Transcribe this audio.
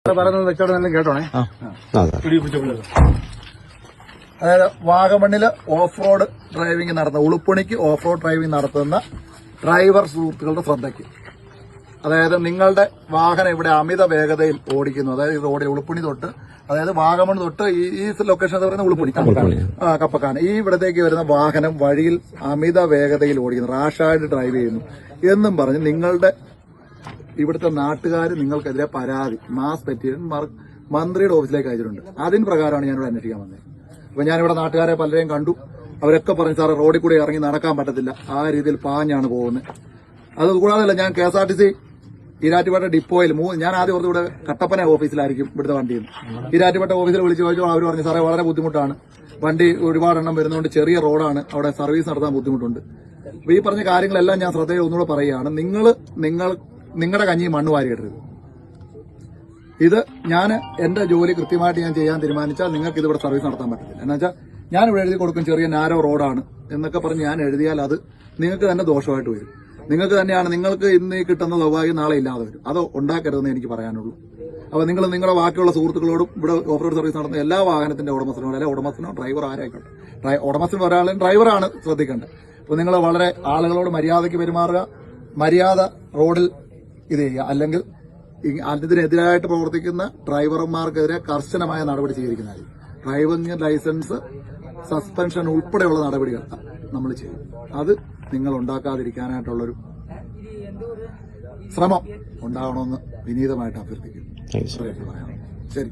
കേട്ടോണേ. അതായത് വാഗമണ്ണില് off road driving നടത്തുന്ന ഉളുപ്പണിക്ക് off road driving നടത്തുന്ന ഡ്രൈവർ സുഹൃത്തുക്കളുടെ ശ്രദ്ധയ്ക്ക്, അതായത് നിങ്ങളുടെ വാഹനം ഇവിടെ അമിത വേഗതയിൽ ഓടിക്കുന്നു. അതായത് ഈ റോഡിൽ ഉളുപ്പണി തൊട്ട്, അതായത് വാഗമൺ തൊട്ട് ഈ ലൊക്കേഷൻ എന്ന് പറയുന്നത് ഉളുപ്പണി കപ്പക്കാണ്. ഈ ഇവിടത്തേക്ക് വരുന്ന വാഹനം വഴിയിൽ അമിത വേഗതയിൽ ഓടിക്കുന്നു, റാഷായിട്ട് ഡ്രൈവ് ചെയ്യുന്നു എന്നും പറഞ്ഞ് നിങ്ങളുടെ ഇവിടുത്തെ നാട്ടുകാർ നിങ്ങൾക്കെതിരെ പരാതി മാസ് പെറ്റീഷൻ മന്ത്രിയുടെ ഓഫീസിലേക്ക് അയച്ചിട്ടുണ്ട്. അതിന് പ്രകാരമാണ് ഞാനിവിടെ അന്വേഷിക്കാൻ വന്നത്. അപ്പൊ ഞാനിവിടെ നാട്ടുകാരെ പലരെയും കണ്ടു. അവരൊക്കെ പറഞ്ഞു, സാറേ റോഡിൽ കൂടി ഇറങ്ങി നടക്കാൻ പറ്റത്തില്ല, ആ രീതിയിൽ പാഞ്ഞാണ് പോകുന്നത്. അത് കൂടാതെ ഞാൻ KSRTC ഈരാറ്റുപേട്ട ഡിപ്പോയിൽ ഞാൻ ആദ്യം ഓർത്ത് ഇവിടെ കട്ടപ്പന ഓഫീസിലായിരിക്കും ഇവിടുത്തെ വണ്ടിയിൽ. ഈരാറ്റുപേട്ട ഓഫീസിൽ വിളിച്ചു ചോദിച്ചു, അവർ പറഞ്ഞു സാറേ വളരെ ബുദ്ധിമുട്ടാണ്, വണ്ടി ഒരുപാടെണ്ണം വരുന്നതുകൊണ്ട് ചെറിയ റോഡാണ്, അവിടെ സർവീസ് നടത്താൻ ബുദ്ധിമുട്ടുണ്ട്. അപ്പൊ ഈ പറഞ്ഞ കാര്യങ്ങളെല്ലാം ഞാൻ ശ്രദ്ധയിൽ ഒന്നുകൂടെ പറയുകയാണ്. നിങ്ങളുടെ കഞ്ഞി മണ്ണ് വാരിയിടരുത്. ഇത് ഞാൻ എന്റെ ജോലി കൃത്യമായിട്ട് ഞാൻ ചെയ്യാൻ തീരുമാനിച്ചാൽ നിങ്ങൾക്ക് ഇതിവിടെ സർവീസ് നടത്താൻ പറ്റത്തില്ല. എന്ന് വെച്ചാൽ ഞാൻ ഇവിടെ എഴുതി കൊടുക്കും ചെറിയ നാരോ റോഡാണ് എന്നൊക്കെ പറഞ്ഞ് ഞാൻ എഴുതിയാൽ അത് നിങ്ങൾക്ക് തന്നെ ദോഷമായിട്ട് വരും. നിങ്ങൾക്ക് ഇന്ന് കിട്ടുന്ന സൗഭാഗ്യം നാളെ ഇല്ലാതെ വരും. അത് ഉണ്ടാക്കരുതെന്ന് എനിക്ക് പറയാനുള്ളൂ. അപ്പോൾ നിങ്ങൾ നിങ്ങളുടെ ബാക്കിയുള്ള സുഹൃത്തുക്കളോടും ഇവിടെ ഓഫ് റോഡ് സർവീസ് നടത്തുന്ന എല്ലാ വാഹനത്തിന്റെ ഉടമസ്ഥനോടും, അല്ലെങ്കിൽ ഉടമസ്ഥനോ ഡ്രൈവർ ആരായിക്കോട്ടെ, ഉടമസ്ഥൻ ഒരാളും ഡ്രൈവറാണ് ശ്രദ്ധിക്കേണ്ടത്. അപ്പോൾ നിങ്ങൾ വളരെ ആളുകളോട് മര്യാദയ്ക്ക് പെരുമാറുക, മര്യാദ റോഡിൽ ഇത് ചെയ്യുക. അല്ലെങ്കിൽ അതിനെതിരായിട്ട് പ്രവർത്തിക്കുന്ന ഡ്രൈവർമാർക്കെതിരെ കർശനമായ നടപടി സ്വീകരിക്കുന്നതായിരിക്കും. ഡ്രൈവിംഗ് ലൈസൻസ് സസ്പെൻഷൻ ഉൾപ്പെടെയുള്ള നടപടികൾ നമ്മൾ ചെയ്യും. അത് നിങ്ങൾ ഉണ്ടാക്കാതിരിക്കാനായിട്ടുള്ളൊരു ശ്രമം ഉണ്ടാവണമെന്ന് വിനീതമായിട്ട് അഭ്യർത്ഥിക്കുന്നു. ശരി.